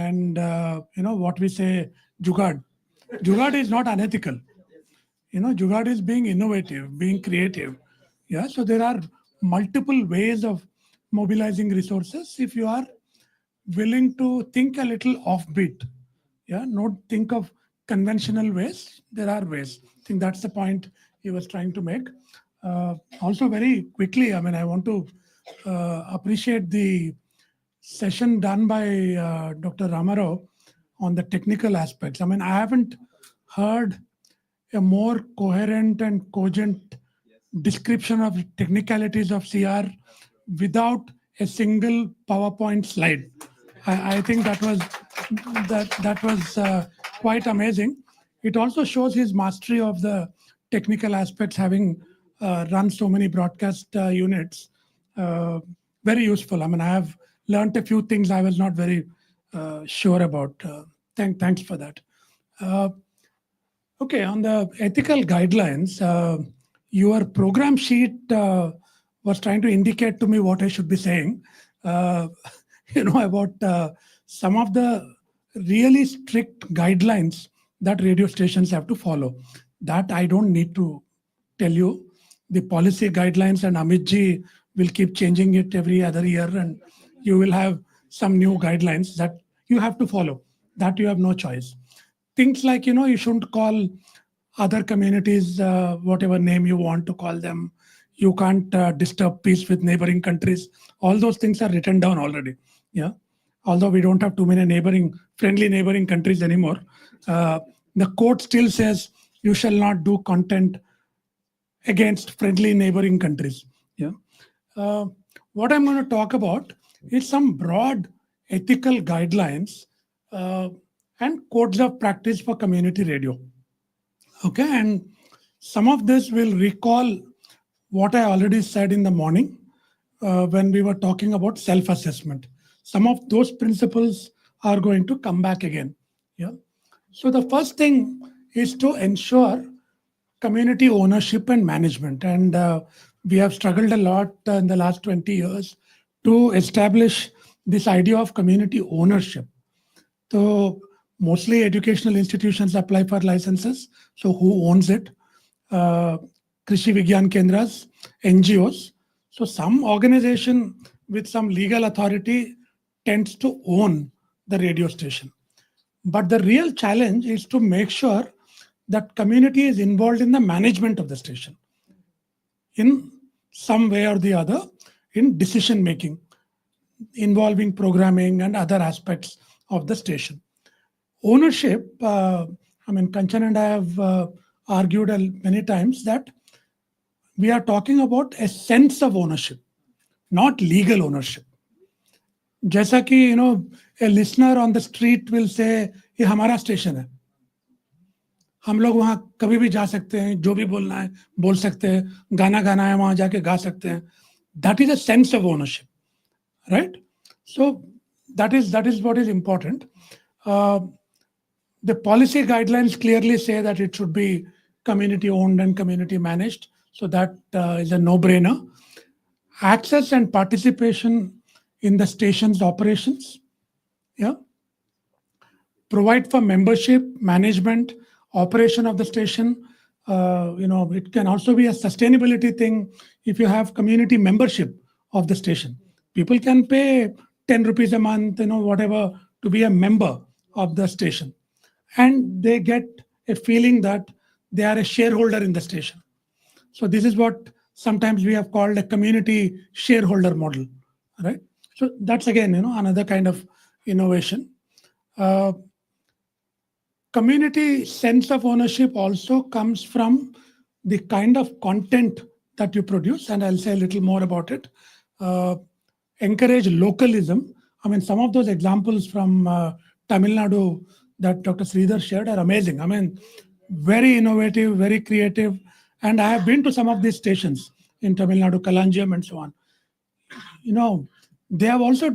and what we say, jugad. Jugad is not unethical. Jugad is being innovative, being creative. Yeah, so there are multiple ways of mobilizing resources if you are willing to think a little offbeat. Yeah, not think of conventional ways. There are ways. I think that's the point he was trying to make. Also, very quickly, I want to appreciate the session done by Dr. Ramarao on the technical aspects. I haven't heard a more coherent and cogent description of technicalities of CR without a single PowerPoint slide. I think that was quite amazing. It also shows his mastery of the technical aspects, having run so many broadcast units. Very useful. I have learned a few things I was not very sure about. Thanks for that. Okay, on the ethical guidelines, your program sheet was trying to indicate to me what I should be saying. About some of the really strict guidelines that radio stations have to follow. That I don't need to tell you. The policy guidelines, and Amitji will keep changing it every other year, and you will have some new guidelines that you have to follow. That you have no choice. Things like, you shouldn't call other communities whatever name you want to call them. You can't disturb peace with neighboring countries. All those things are written down already. Yeah. Although we don't have too many friendly neighboring countries anymore, the code still says you shall not do content against friendly neighboring countries. Yeah. What I'm going to talk about is some broad ethical guidelines and codes of practice for community radio. Okay, and some of this will recall what I already said in the morning when we were talking about self-assessment. Some of those principles are going to come back again. Yeah. So the first thing is to ensure community ownership and management. And we have struggled a lot in the last 20 years to establish this idea of community ownership. So mostly educational institutions apply for licenses. So who owns it? Krishi Vigyan Kendras, NGOs. So some organization with some legal authority tends to own the radio station. But the real challenge is to make sure that community is involved in the management of the station in some way or the other, in decision making, involving programming and other aspects of the station. Ownership, Kanchan and I have argued many times that we are talking about a sense of ownership, not legal ownership. जैसा कि a listener on the street will say ये हमारा station है, हम लोग वहां कभी भी जा सकते हैं, जो भी बोलना है बोल सकते हैं, गाना गाना है वहां जाके गा सकते हैं. That is a sense of ownership, right? So that is what is important. The policy guidelines clearly say that it should be community owned and community managed. So that is a no-brainer. Access and participation in the station's operations. Yeah. Provide for membership, management, operation of the station. It can also be a sustainability thing if you have community membership of the station. People can pay 10 rupees a month, whatever, to be a member of the station. And they get a feeling that they are a shareholder in the station. So this is what sometimes we have called a community shareholder model, right? So that's again, another kind of innovation. Community sense of ownership also comes from the kind of content that you produce, and I'll say a little more about it. Encourage localism. Some of those examples from Tamil Nadu that Dr. Sreedher shared are amazing. Very innovative, very creative. And I have been to some of these stations in Tamil Nadu, Kalanjam and so on. They have also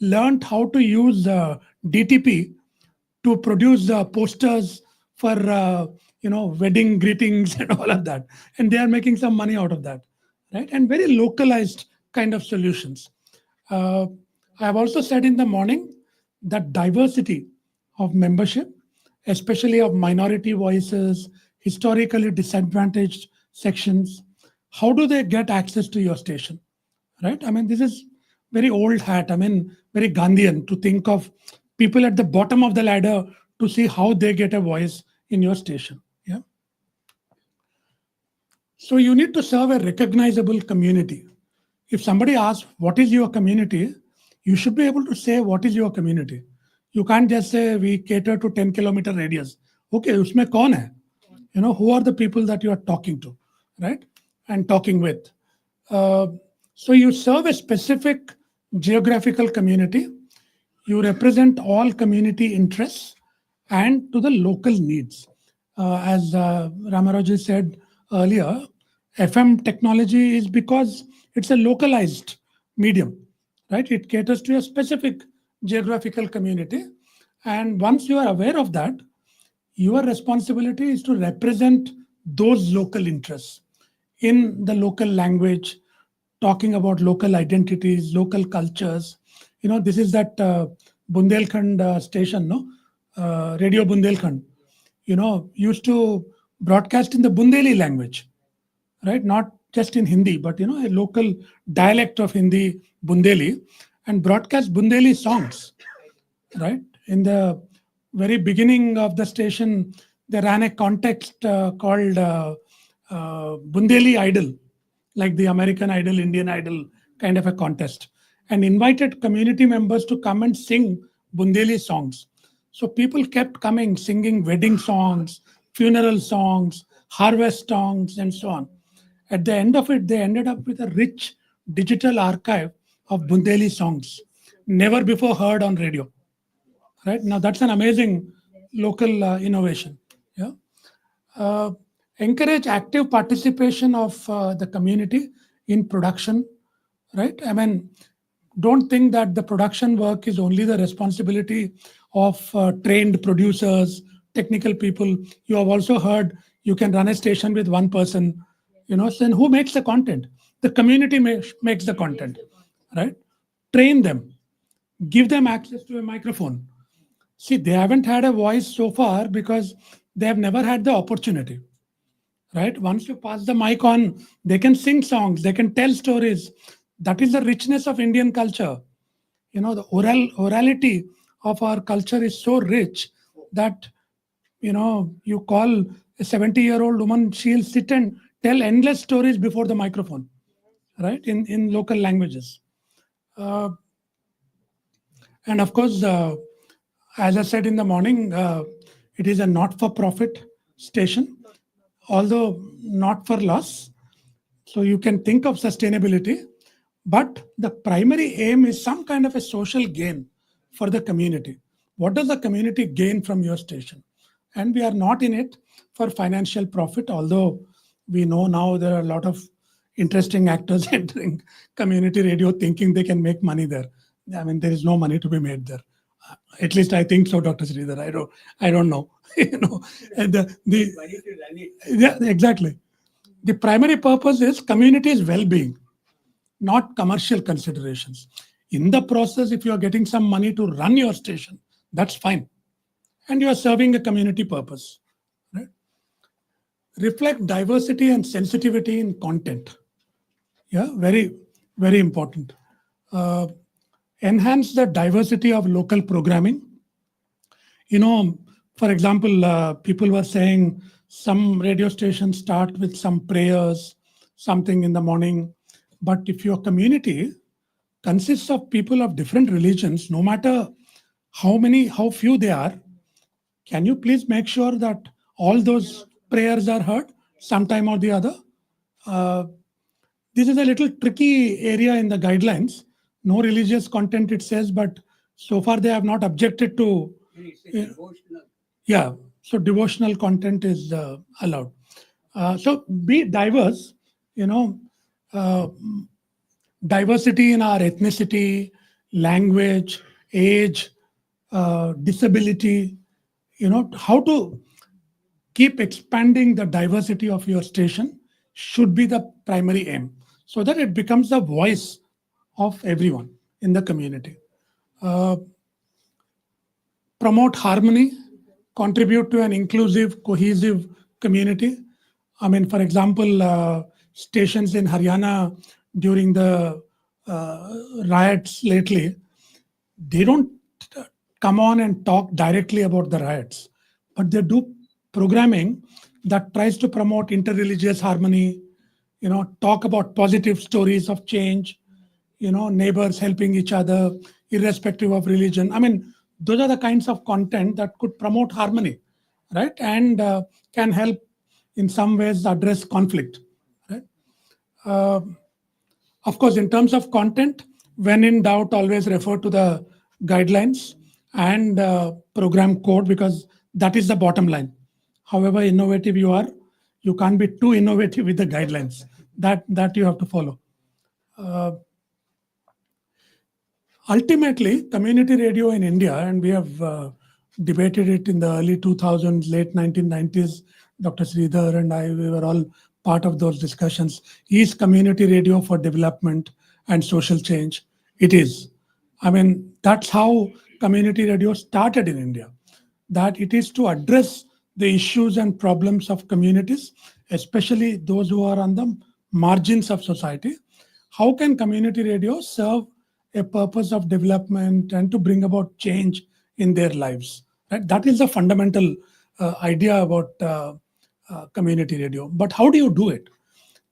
learned how to use DTP to produce posters for, wedding greetings and all of that. And they are making some money out of that, right? And very localized kind of solutions. I have also said in the morning that diversity of membership, especially of minority voices, historically disadvantaged sections, how do they get access to your station? Right? I mean, this is very old hat. I mean, very Gandhian to think of people at the bottom of the ladder to see how they get a voice in your station. Yeah. So you need to serve a recognizable community. If somebody asks, what is your community? You should be able to say, what is your community? You can't just say, we cater to 10-kilometer radius. Okay, usme kaun hai? You know, who are the people that you are talking to, right? And talking with. So you serve a specific geographical community. You represent all community interests and to the local needs. As Ramaraju said earlier, FM technology is because it's a localized medium, right? It caters to a specific geographical community. And once you are aware of that, your responsibility is to represent those local interests in the local language, talking about local identities, local cultures. You know, this is that Bundelkhand station, no? Radio Bundelkhand, you know, used to broadcast in the Bundeli language, right? Not just in Hindi, but, you know, a local dialect of Hindi, Bundeli, and broadcast Bundeli songs, right? In the very beginning of the station, they ran a contest called Bundeli Idol, like the American Idol, Indian Idol kind of a contest, and invited community members to come and sing Bundeli songs. So people kept coming, singing wedding songs, funeral songs, harvest songs, and so on. At the end of it, they ended up with a rich digital archive of Bundeli songs, never before heard on radio. Right now, that's an amazing local innovation. Yeah. Encourage active participation of the community in production. Right. I mean, don't think that the production work is only the responsibility of trained producers, technical people. You have also heard you can run a station with one person. You know, then who makes the content? The community makes the content, right? Train them, give them access to a microphone. See, they haven't had a voice so far because they have never had the opportunity, right? Once you pass the mic on, they can sing songs, they can tell stories. That is the richness of Indian culture. You know, the orality of our culture is so rich that, you know, you call a 70-year-old woman, she'll sit and tell endless stories before the microphone, right? In local languages. And of course, as I said in the morning, it is a not-for-profit station, although not for loss. So you can think of sustainability, but the primary aim is some kind of a social gain for the community. What does the community gain from your station? And we are not in it for financial profit, although we know now there are a lot of interesting actors entering community radio thinking they can make money there. I mean, there is no money to be made there. At least I think so, Dr. Sreedher. I don't know. You know, and yeah, exactly. The primary purpose is community's well-being, not commercial considerations. In the process, if you are getting some money to run your station, that's fine, and you are serving a community purpose. Right? Reflect diversity and sensitivity in content. Yeah, very, very important. Enhance the diversity of local programming. You know, for example, people were saying some radio stations start with some prayers, something in the morning. But if your community consists of people of different religions, no matter how few they are, can you please make sure that all those prayers are heard sometime or the other? This is a little tricky area in the guidelines. No religious content, it says, but so far they have not objected to. Yeah, so devotional content is allowed. So be diverse, you know, diversity in our ethnicity, language, age, disability, you know, how to keep expanding the diversity of your station should be the primary aim so that it becomes the voice of everyone in the community. promote harmony, contribute to an inclusive, cohesive community. I mean, for example, stations in Haryana during the riots lately, they don't come on and talk directly about the riots, but they do programming that tries to promote interreligious harmony, talk about positive stories of change, neighbors helping each other, irrespective of religion. I mean, those are the kinds of content that could promote harmony, right? And can help in some ways address conflict, right? Of course, in terms of content, when in doubt, always refer to the guidelines and program code, because that is the bottom line. However innovative you are, you can't be too innovative with the guidelines. That you have to follow. Ultimately, community radio in India, and we have debated it in the early 2000s, late 1990s, Dr. Sreedher and I, we were all part of those discussions. Is community radio for development and social change? It is. I mean, that's how community radio started in India, that it is to address the issues and problems of communities, especially those who are on the margins of society. How can community radio serve a purpose of development and to bring about change in their lives? Right? That is the fundamental idea about community radio. But how do you do it?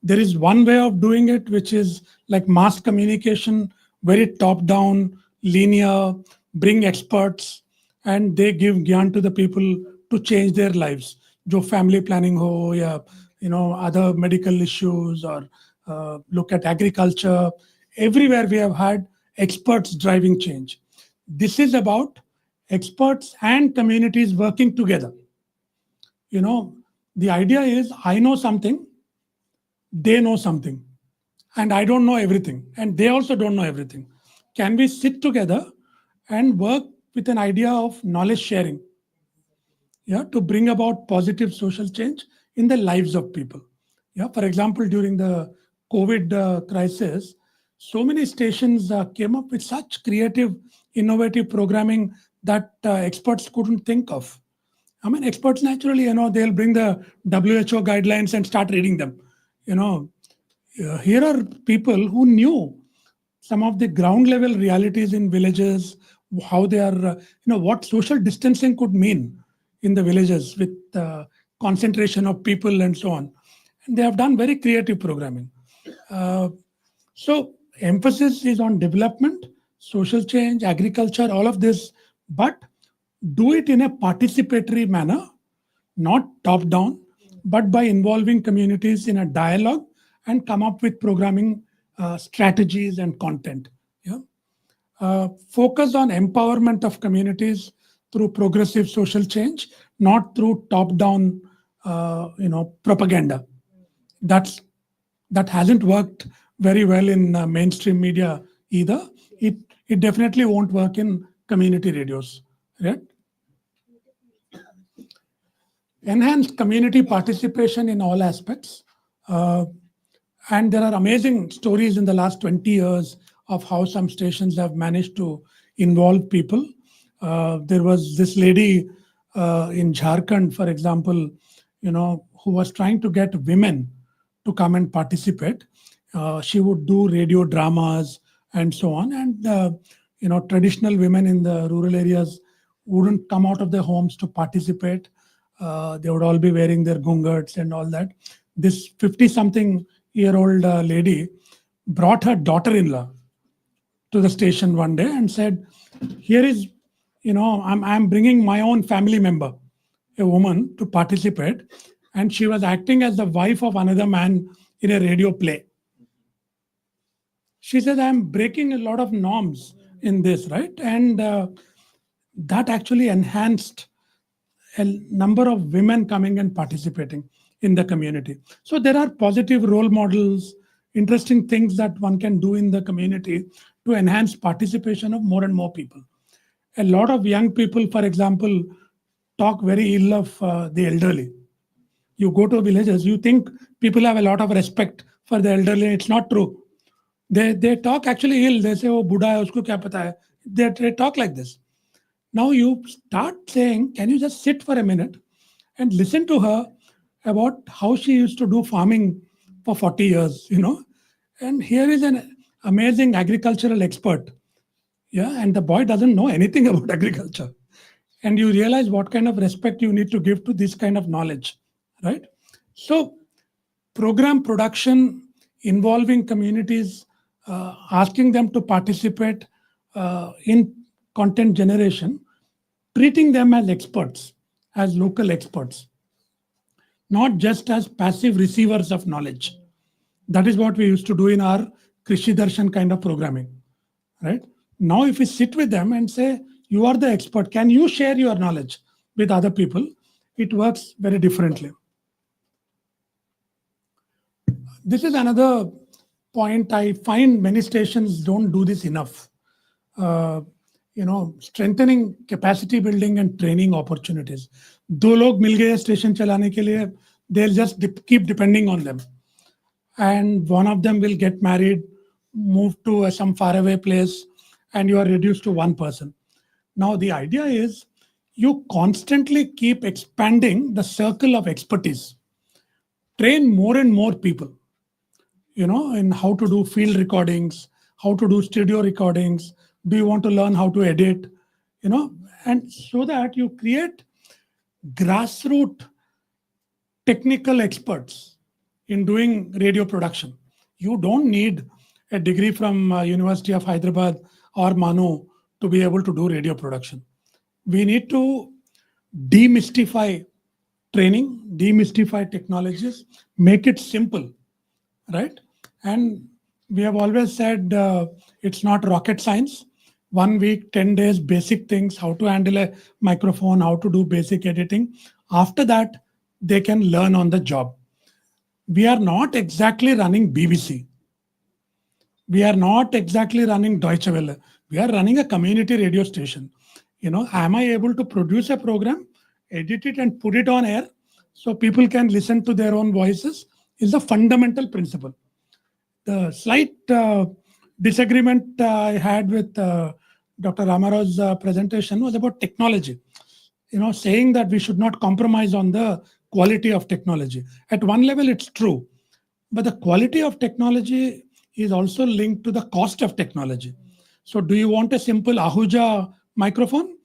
There is one way of doing it, which is like mass communication, very top-down, linear, bring experts, and they give gyan to the people to change their lives. Jo family planning ho, ya, other medical issues, or look at agriculture. Everywhere we have had experts driving change. This is about experts and communities working together. The idea is I know something, they know something, and I don't know everything, and they also don't know everything. Can we sit together and work with an idea of knowledge sharing, to bring about positive social change in the lives of people? For example, during the COVID crisis, so many stations came up with such creative, innovative programming that experts couldn't think of. I mean, experts naturally, they'll bring the WHO guidelines and start reading them. Here are people who knew some of the ground level realities in villages, how they are, what social distancing could mean in the villages with concentration of people and so on. And they have done very creative programming. So emphasis is on development, social change, agriculture, all of this, but do it in a participatory manner, not top down, but by involving communities in a dialogue and come up with programming strategies and content. Focus on empowerment of communities through progressive social change, not through top down propaganda. That hasn't worked very well in mainstream media either. It definitely won't work in community radios, right? Enhanced community participation in all aspects. And there are amazing stories in the last 20 years of how some stations have managed to involve people. There was this lady in Jharkhand, for example, who was trying to get women to come and participate. She would do radio dramas and so on. And, traditional women in the rural areas wouldn't come out of their homes to participate. They would all be wearing their gungats and all that. This 50-something-year-old lady brought her daughter-in-law to the station one day and said, here is, I'm bringing my own family member, a woman, to participate. And she was acting as the wife of another man in a radio play. She said, I'm breaking a lot of norms in this, right? And that actually enhanced a number of women coming and participating in the community. So there are positive role models, interesting things that one can do in the community to enhance participation of more and more people. A lot of young people, for example, talk very ill of the elderly. You go to villages, you think people have a lot of respect for the elderly. It's not true. They talk actually ill. They say, oh, Buddha hai, usko kya pata hai. They talk like this. Now you start saying, can you just sit for a minute and listen to her about how she used to do farming for 40 years, And here is an amazing agricultural expert. Yeah. And the boy doesn't know anything about agriculture. And you realize what kind of respect you need to give to this kind of knowledge, right? So, program production involving communities, asking them to participate in content generation, treating them as experts, as local experts, not just as passive receivers of knowledge. That is what we used to do in our Krishi Darshan kind of programming, right? Now, if we sit with them and say, you are the expert, can you share your knowledge with other people? It works very differently. This is another point. I find many stations don't do this enough. Strengthening capacity building and training opportunities. दो लोग मिल गए station चलाने के लिए, they'll just keep depending on them. And one of them will get married, move to some faraway place, and you are reduced to one person. Now, the idea is you constantly keep expanding the circle of expertise. Train more and more people, in how to do field recordings, how to do studio recordings. Do you want to learn how to edit? And so that you create grassroots technical experts in doing radio production. You don't need a degree from University of Hyderabad or MANUU to be able to do radio production. We need to demystify training, demystify technologies, make it simple, right? And we have always said it's not rocket science. 1 week, 10 days, basic things, how to handle a microphone, how to do basic editing. After that, they can learn on the job. We are not exactly running BBC. We are not exactly running Deutsche Welle. We are running a community radio station. Am I able to produce a program, edit it and put it on air so people can listen to their own voices is the fundamental principle. The slight disagreement I had with Dr. Ramarao's presentation was about technology. Saying that we should not compromise on the quality of technology. At one level, it's true. But the quality of technology is also linked to the cost of technology. So do you want a simple Ahuja microphone?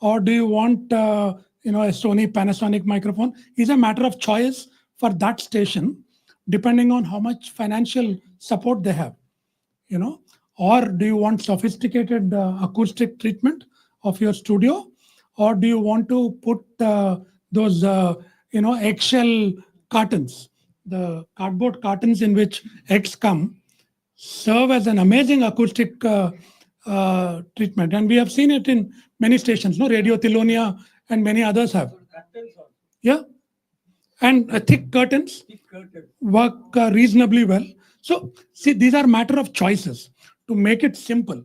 Or do you want a Sony Panasonic microphone? It's a matter of choice for that station, depending on how much financial support they have. Or do you want sophisticated acoustic treatment of your studio? Or do you want to put those eggshell cartons, the cardboard cartons in which eggs come, serve as an amazing acoustic treatment? And we have seen it in many stations, Radio Tilonia and many others have. Yeah. And thick curtains work reasonably well. So, see, these are matter of choices to make it simple,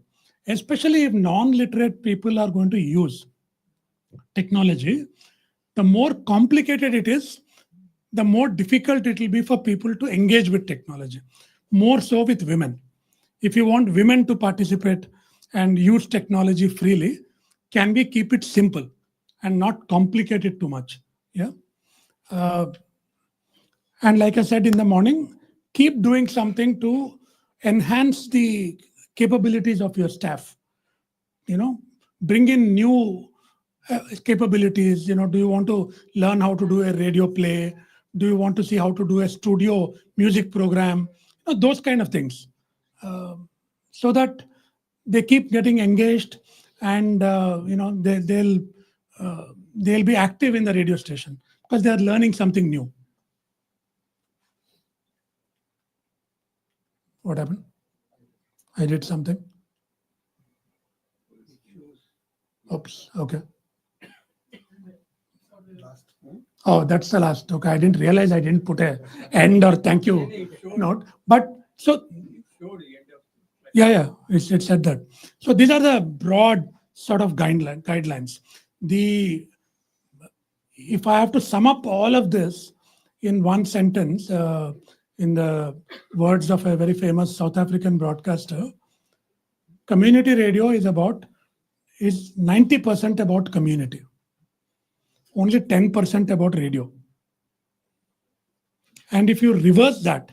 especially if non-literate people are going to use technology. The more complicated it is, the more difficult it will be for people to engage with technology. More so with women. If you want women to participate and use technology freely, can we keep it simple and not complicate it too much? Yeah. And like I said in the morning, keep doing something to enhance the capabilities of your staff. Bring in new capabilities. Do you want to learn how to do a radio play? Do you want to see how to do a studio music program? Those kind of things, so that they keep getting engaged and they'll be active in the radio station because they are learning something new. What happened? I did something. Oops. Okay. Oh, that's the last. Okay, I didn't realize I didn't put a end or thank you note. But so, yeah, it said that. So these are the broad sort of guidelines. If I have to sum up all of this in one sentence, in the words of a very famous South African broadcaster, community radio is about is 90% about community, only 10% about radio. And if you reverse that,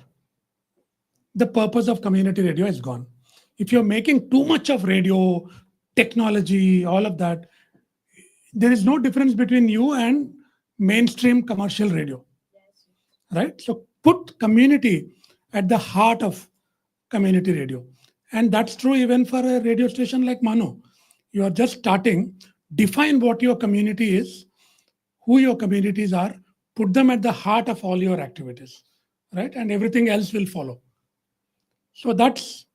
the purpose of community radio is gone. If you're making too much of radio, technology, all of that, there is no difference between you and mainstream commercial radio, right? So put community at the heart of community radio. And that's true even for a radio station like MANUU. You are just starting, define what your community is, who your communities are, put them at the heart of all your activities, right? And everything else will follow. So that's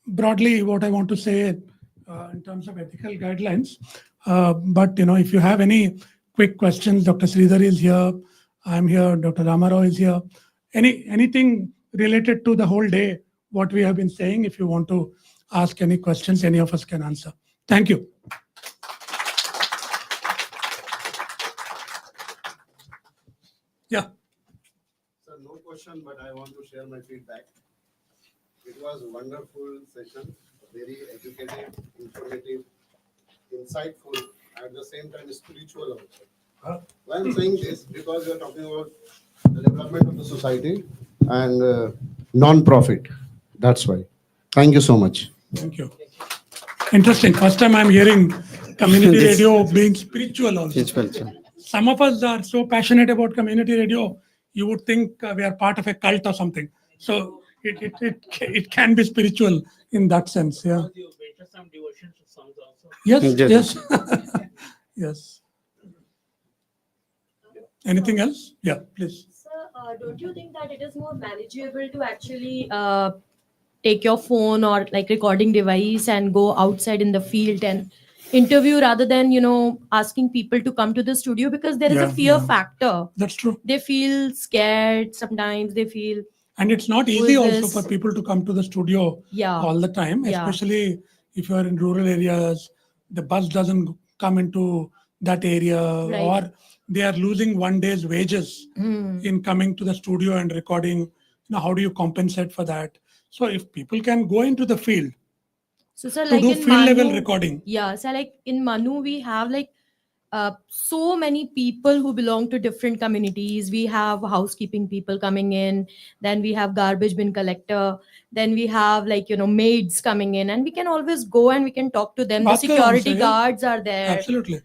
broadly what I want to say in terms of ethical guidelines. But if you have any quick questions, Dr. Sreedher is here. I'm here. Dr. Ramarao is here. Anything related to the whole day, what we have been saying, if you want to ask any questions, any of us can answer. Thank you. Yeah. Sir, no question, but I want to share my feedback. It was a wonderful session, very educative, informative, insightful, at the same time spiritual also. Why I'm saying this, because we are talking about the development of the society and non-profit. That's why. Thank you so much. Thank you. Interesting. First time I'm hearing community radio being spiritual also. Some of us are so passionate about community radio, you would think we are part of a cult or something. So it can be spiritual in that sense. Yeah. Some devotion songs also. Yes. Yes. Anything else? Yeah, please. Sir, don't you think that it is more manageable to actually take your phone or like recording device and go outside in the field and interview rather than asking people to come to the studio, because there is a fear factor. That's true. They feel scared sometimes. They feel, and it's not easy also for people to come to the studio all the time, especially if you are in rural areas. The bus doesn't come into that area, or they are losing one day's wages in coming to the studio and recording. How do you compensate for that? So if people can go into the field, so sir, to like do in field MANUU, level recording. Yeah, so like in MANUU, we have like so many people who belong to different communities. We have housekeeping people coming in, then we have garbage bin collector, then we have like maids coming in, and we can always go and we can talk to them. The security guards are there. Absolutely.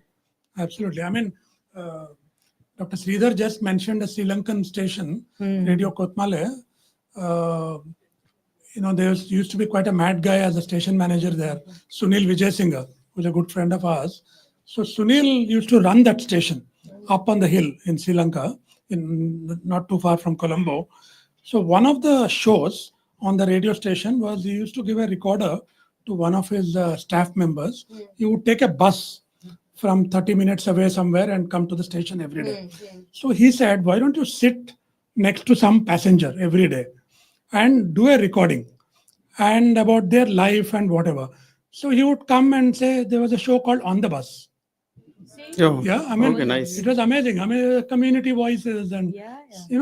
I mean, Dr. Sreedher just mentioned a Sri Lankan station, Radio Kotmale. There used to be quite a mad guy as a station manager there, Sunil Vijaysinha, who's a good friend of ours. So Sunil used to run that station up on the hill in Sri Lanka, not too far from Colombo. So one of the shows on the radio station was he used to give a recorder to one of his staff members. He would take a bus from 30 minutes away somewhere and come to the station every day. So he said, why don't you sit next to some passenger every day and do a recording and about their life and whatever. So he would come and say there was a show called On the Bus. Okay, nice. It was amazing. Community voices and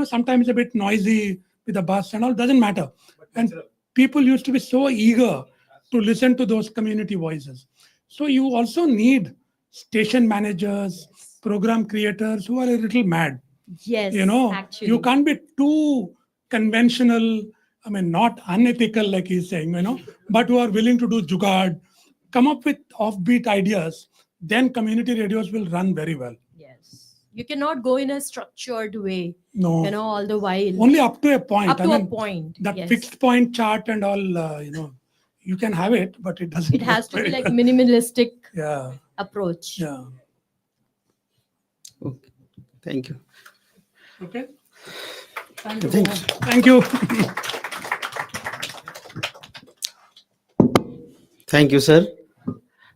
sometimes a bit noisy with the bus and all, doesn't matter. And people used to be so eager to listen to those community voices. So you also need station managers, program creators who are a little mad. Yes, actually. You can't be too conventional, not unethical like he's saying, but who are willing to do jugaad, come up with offbeat ideas, then community radios will run very well. Yes. You cannot go in a structured way, No. All the while. Only up to a point. Up to a point. That fixed point chart and all, you can have it, but it doesn't. It has to be like minimalistic approach. Yeah. Okay. Thank you. Okay. Thank you. Thank you sir.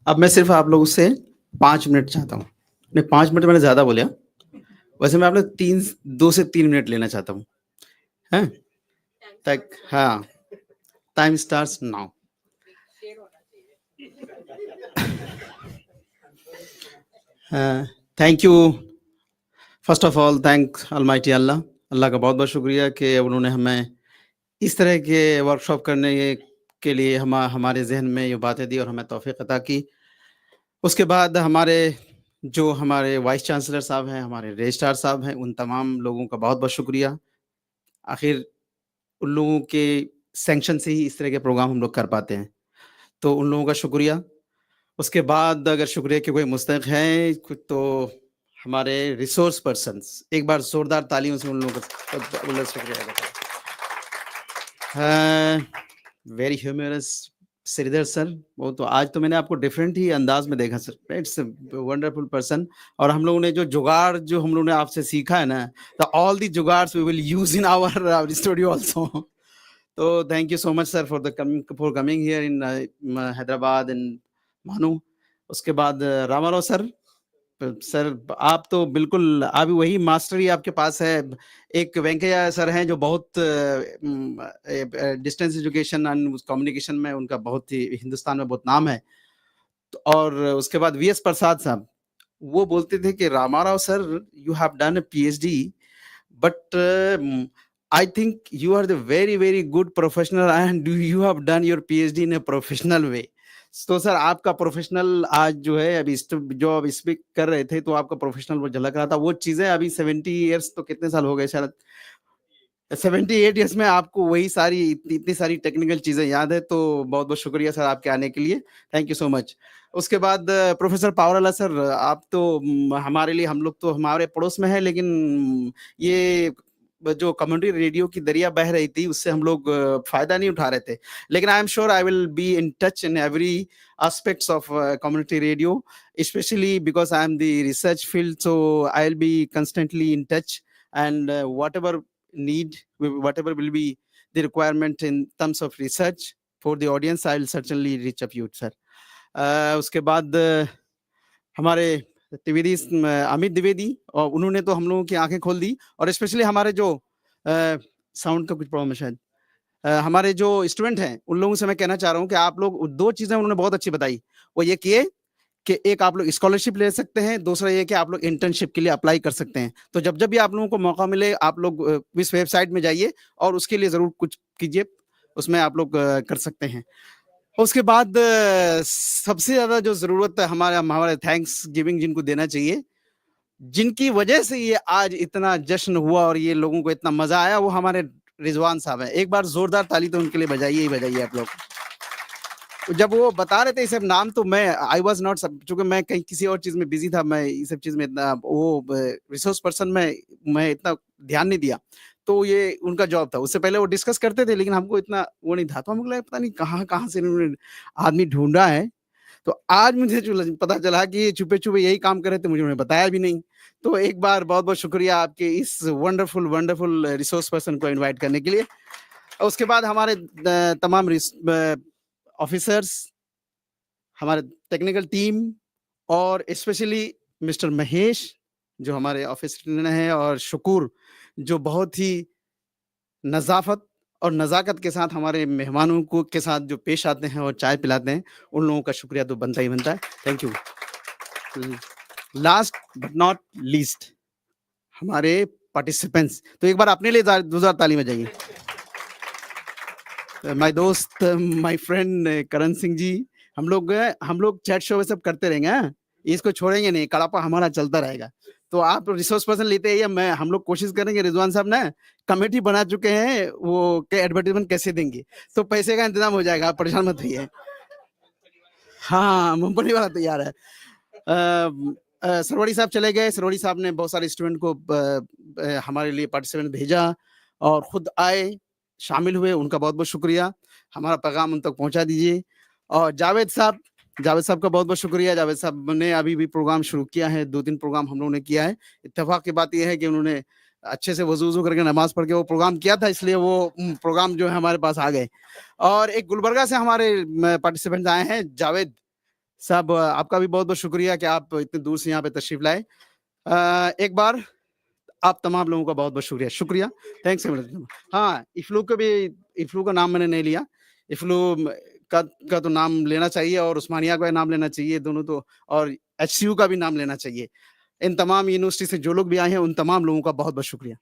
अब मैं सिर्फ आप लोगों से 5 minute चाहता हूँ. नहीं, 5 minute मैंने ज्यादा बोलिया. वैसे मैं आप लोग 2 से 3 मिनट लेना चाहता हूँ. हैं? तक हाँ. Time starts now. Thank you. First of all thank almighty Allah. Allah का बहुत बहुत शुक्रिया कि उन्होंने हमें इस तरह के वर्कशॉप करने के लिए हमारे जहन में ये बातें दी और हमें तौफीक अता की. उसके बाद हमारे वाइस चांसलर साहब हैं, हमारे रजिस्ट्रार साहब हैं, उन तमाम लोगों का बहुत बहुत शुक्रिया। आखिर उन लोगों के सैंक्शन से ही इस तरह के प्रोग्राम हम लोग कर पाते हैं, तो उन लोगों का शुक्रिया। उसके बाद अगर शुक्रिया के कोई मुस्तहिक हैं तो हमारे रिसोर्स पर्सन्स, एक बार जोरदार तालियों से उन लोगों का शुक्रिया अदा करें। वेरी ह्यूमरस श्रीधर सर, वो तो आज तो मैंने आपको डिफरेंट ही अंदाज में देखा सर, इट्स वंडरफुल पर्सन। और हम लोगों ने जो हम लोगों ने आपसे सीखा है ना, the all the jugaads we will use in our studio also. तो thank you so much sir for coming here in Hyderabad and MANUU. उसके बाद रामाराव सर आप तो बिल्कुल अभी वही मास्टरी आपके पास है। एक वेंकैया सर हैं जो बहुत डिस्टेंस एजुकेशन एंड कम्युनिकेशन में उनका बहुत ही हिंदुस्तान में बहुत नाम है। और उसके बाद वीएस प्रसाद साहब, वो बोलते थे कि Ramarao sir you have done a PhD but I think you are the very very good professional and you have done your PhD in a professional way. तो सर आपका प्रोफेशनल आज जो है अभी जो अब स्पीक कर रहे थे तो आपका प्रोफेशनल वो झलक रहा था। वो चीजें अभी 70 इयर्स तो कितने साल हो गए, शायद 78 इयर्स में आपको वही सारी इतनी सारी टेक्निकल चीजें याद है। तो बहुत बहुत शुक्रिया सर आपके आने के लिए, थैंक यू सो मच। उसके बाद प्रोफेसर पावरला सर, आप तो हमारे लिए, हम लोग तो हमारे पड़ोस में है, लेकिन ये जो कम्युनिटी रेडियो की दरिया बह रही थी उससे हम लोग फायदा नहीं उठा रहे थे। लेकिन I am sure I will be in touch in every aspects of community radio, especially because I am the research field, so I'll be constantly in touch, and whatever will be the requirement in terms of research for the audience, I'll certainly reach up you sir. उसके बाद हमारे त्रिवेदी अमित द्विवेदी, और उन्होंने तो हम लोगों की आंखें खोल दी। और स्पेशली हमारे जो साउंड का कुछ प्रॉब्लम है शायद, हमारे जो स्टूडेंट हैं उन लोगों से मैं कहना चाह रहा हूं कि आप लोग, दो चीजें उन्होंने बहुत अच्छी बताई। वो ये किए कि एक आप लोग स्कॉलरशिप ले सकते हैं, दूसरा ये कि आप लोग इंटर्नशिप के लिए अप्लाई कर सकते हैं। तो जब जब भी आप लोगों को मौका मिले आप लोग इस वेबसाइट में जाइए और उसके लिए जरूर कुछ कीजिए, उसमें आप लोग कर सकते हैं। उसके बाद सबसे ज्यादा जो जरूरत है हमारे थैंक्स गिविंग जिनको देना चाहिए, जिनकी वजह से ये आज इतना जश्न हुआ और ये लोगों को इतना मजा आया, वो हमारे रिजवान साहब हैं। एक बार जोरदार ताली तो उनके लिए बजाइए ही बजाइए आप लोग। जब वो बता रहे थे ये सब नाम, तो मैं आई वाज नॉट, चूंकि मैं कहीं किसी और चीज में बिजी था, मैं ये सब चीज में इतना वो रिसोर्स पर्सन में मैं इतना ध्यान नहीं दिया। तो ये उनका जॉब था, उससे पहले वो डिस्कस करते थे लेकिन हमको इतना वो नहीं था। तो हमको लगा पता नहीं कहाँ से इन्होंने आदमी ढूंढा है। तो आज मुझे जो पता चला कि ये छुपे छुपे यही काम कर रहे थे, मुझे उन्होंने बताया भी नहीं। तो एक बार बहुत बहुत शुक्रिया आपके इस वंडरफुल रिसोर्स पर्सन को इनवाइट करने के लिए। उसके बाद हमारे तमाम ऑफिसर्स, हमारे टेक्निकल टीम, और स्पेशली मिस्टर महेश जो हमारे ऑफिस हैं, और शुक्र जो बहुत ही नज़ाफत और नज़ाकत के साथ हमारे मेहमानों को के साथ जो पेश आते हैं और चाय पिलाते हैं, उन लोगों का शुक्रिया तो बनता ही बनता है। Thank you. Last but not least हमारे पार्टिसिपेंट्स, तो एक बार अपने लिए जोरदार ताली बजाइए। माय दोस्त, माय फ्रेंड करण सिंह जी, हम लोग चैट शो में सब करते रहेंगे, इसको छोड़ेंगे नहीं, कड़ापा हमारा चलता रहेगा। तो आप रिसोर्स पर्सन लेते हैं, हम लोग कोशिश करेंगे। रिजवान साहब ना कमेटी बना चुके हैं, वो के एडवर्टाइजमेंट कैसे देंगे, तो पैसे का इंतजाम हो जाएगा, आप परेशान मत होइए। हाँ, मूंगफली वाला तैयार है। सरवड़ी साहब चले गए। सरवड़ी साहब ने बहुत सारे स्टूडेंट को हमारे लिए पार्टिसिपेंट भेजा और खुद आए, शामिल हुए, उनका बहुत बहुत शुक्रिया। हमारा पैगाम उन तक पहुंचा दीजिए। और जावेद साहब का बहुत बहुत शुक्रिया। जावेद साहब ने अभी भी प्रोग्राम शुरू किया है, 2-3 प्रोग्राम हम लोगों ने किया है। इत्तेफाक की बात यह है कि उन्होंने अच्छे से वजू करके नमाज पढ़ के वो प्रोग्राम किया था, इसलिए वो प्रोग्राम जो है हमारे पास आ गए। और एक गुलबर्गा से हमारे पार्टिसिपेंट आए हैं, जावेद साहब, आपका भी बहुत बहुत शुक्रिया कि आप इतने दूर से यहाँ पे तशरीफ लाए। एक बार आप तमाम लोगों का बहुत बहुत शुक्रिया। थैंक्स। हाँ, इफ्लू का नाम मैंने नहीं लिया, इफ्लू का तो नाम लेना चाहिए, और उस्मानिया का नाम लेना चाहिए, दोनों तो, और HCU का भी नाम लेना चाहिए। इन तमाम यूनिवर्सिटी से जो लोग भी आए हैं उन तमाम लोगों का बहुत बहुत शुक्रिया।